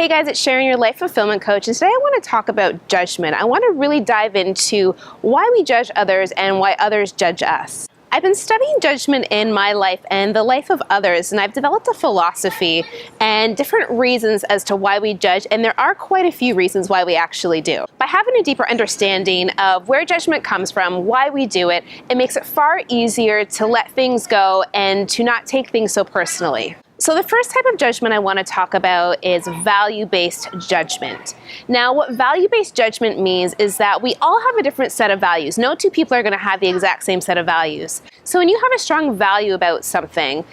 Hey guys, it's Sharon, your life fulfillment coach, and today I want to talk about judgment. I want to really dive into why we judge others and why others judge us. I've been studying judgment in my life and the life of others, and I've developed a philosophy and different reasons as to why we judge, and there are quite a few reasons why we actually do. By having a deeper understanding of where judgment comes from, why we do it, it makes it far easier to let things go and to not take things so personally. So the first type of judgment I want to talk about is value-based judgment. Now, what value-based judgment means is that we all have a different set of values. No two people are going to have the exact same set of values. So when you have a strong value about something,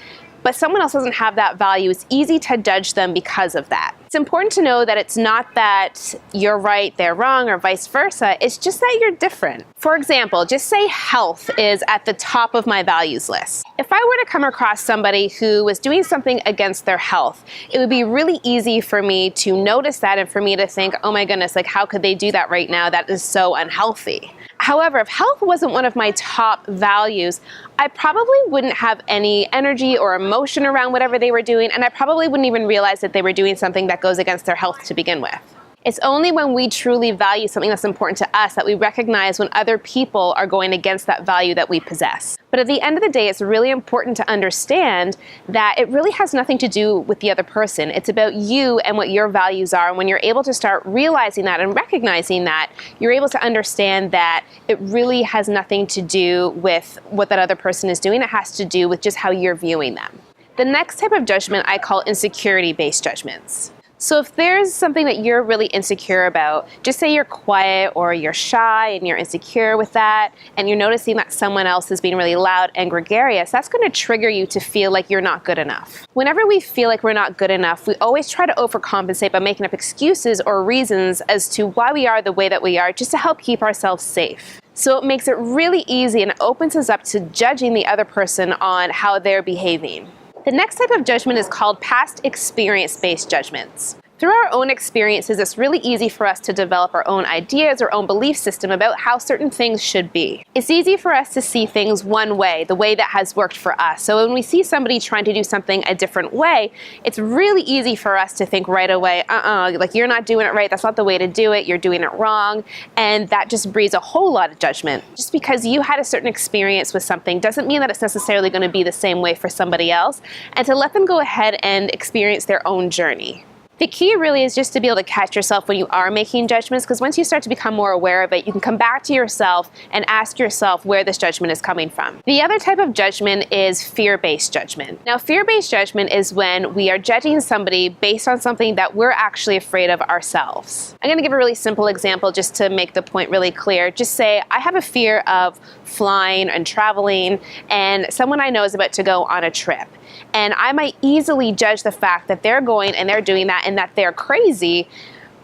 but someone else doesn't have that value, it's easy to judge them because of that. It's important to know that it's not that you're right, they're wrong, or vice versa. It's just that you're different. For example, just say health is at the top of my values list. If I were to come across somebody who was doing something against their health, it would be really easy for me to notice that and for me to think, oh my goodness, like how could they do that right now? That is so unhealthy. However, if health wasn't one of my top values, I probably wouldn't have any energy or emotion around whatever they were doing, and I probably wouldn't even realize that they were doing something that goes against their health to begin with. It's only when we truly value something that's important to us that we recognize when other people are going against that value that we possess. But at the end of the day, it's really important to understand that it really has nothing to do with the other person. It's about you and what your values are. And when you're able to start realizing that and recognizing that, you're able to understand that it really has nothing to do with what that other person is doing. It has to do with just how you're viewing them. The next type of judgment I call insecurity-based judgments. So if there's something that you're really insecure about, just say you're quiet or you're shy and you're insecure with that, and you're noticing that someone else is being really loud and gregarious, that's going to trigger you to feel like you're not good enough. Whenever we feel like we're not good enough, we always try to overcompensate by making up excuses or reasons as to why we are the way that we are, just to help keep ourselves safe. So it makes it really easy and opens us up to judging the other person on how they're behaving. The next type of judgment is called past experience-based judgments. Through our own experiences, it's really easy for us to develop our own ideas, our own belief system about how certain things should be. It's easy for us to see things one way, the way that has worked for us. So when we see somebody trying to do something a different way, it's really easy for us to think right away, like you're not doing it right, that's not the way to do it, you're doing it wrong. And that just breeds a whole lot of judgment. Just because you had a certain experience with something doesn't mean that it's necessarily going to be the same way for somebody else, and to let them go ahead and experience their own journey. The key really is just to be able to catch yourself when you are making judgments, because once you start to become more aware of it, you can come back to yourself and ask yourself where this judgment is coming from. The other type of judgment is fear-based judgment. Now, fear-based judgment is when we are judging somebody based on something that we're actually afraid of ourselves. I'm going to give a really simple example just to make the point really clear. Just say, I have a fear of flying and traveling, and someone I know is about to go on a trip. And I might easily judge the fact that they're going and they're doing that and that they're crazy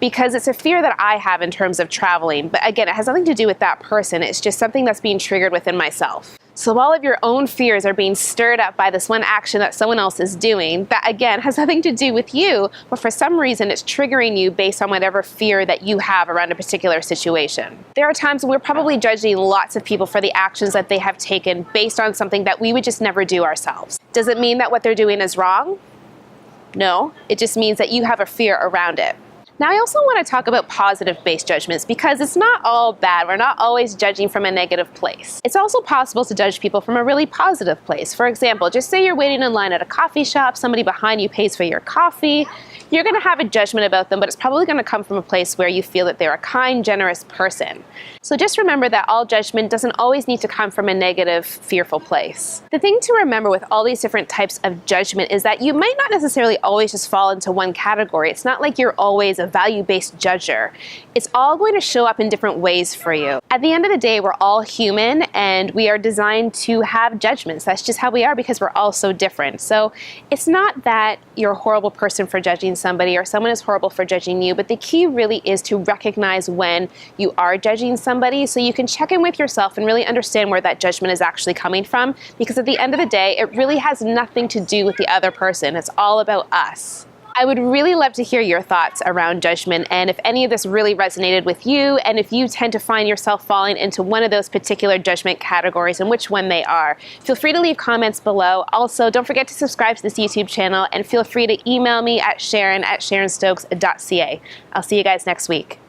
because it's a fear that I have in terms of traveling. But again, it has nothing to do with that person. It's just something that's being triggered within myself. So all of your own fears are being stirred up by this one action that someone else is doing that, again, has nothing to do with you, but for some reason it's triggering you based on whatever fear that you have around a particular situation. There are times when we're probably judging lots of people for the actions that they have taken based on something that we would just never do ourselves. Does it mean that what they're doing is wrong? No, it just means that you have a fear around it. Now, I also want to talk about positive-based judgments because it's not all bad. We're not always judging from a negative place. It's also possible to judge people from a really positive place. For example, just say you're waiting in line at a coffee shop, somebody behind you pays for your coffee. You're going to have a judgment about them, but it's probably going to come from a place where you feel that they're a kind, generous person. So just remember that all judgment doesn't always need to come from a negative, fearful place. The thing to remember with all these different types of judgment is that you might not necessarily always just fall into one category. It's not like you're always a value-based judger. It's all going to show up in different ways for you. At the end of the day, we're all human and we are designed to have judgments. That's just how we are because we're all so different. So it's not that you're a horrible person for judging somebody or someone is horrible for judging you, but the key really is to recognize when you are judging somebody so you can check in with yourself and really understand where that judgment is actually coming from, because at the end of the day, it really has nothing to do with the other person. It's all about us. I would really love to hear your thoughts around judgment, and if any of this really resonated with you, and if you tend to find yourself falling into one of those particular judgment categories and which one they are. Feel free to leave comments below. Also, don't forget to subscribe to this YouTube channel, and feel free to email me at Sharon@sharonstokes.ca. I'll see you guys next week.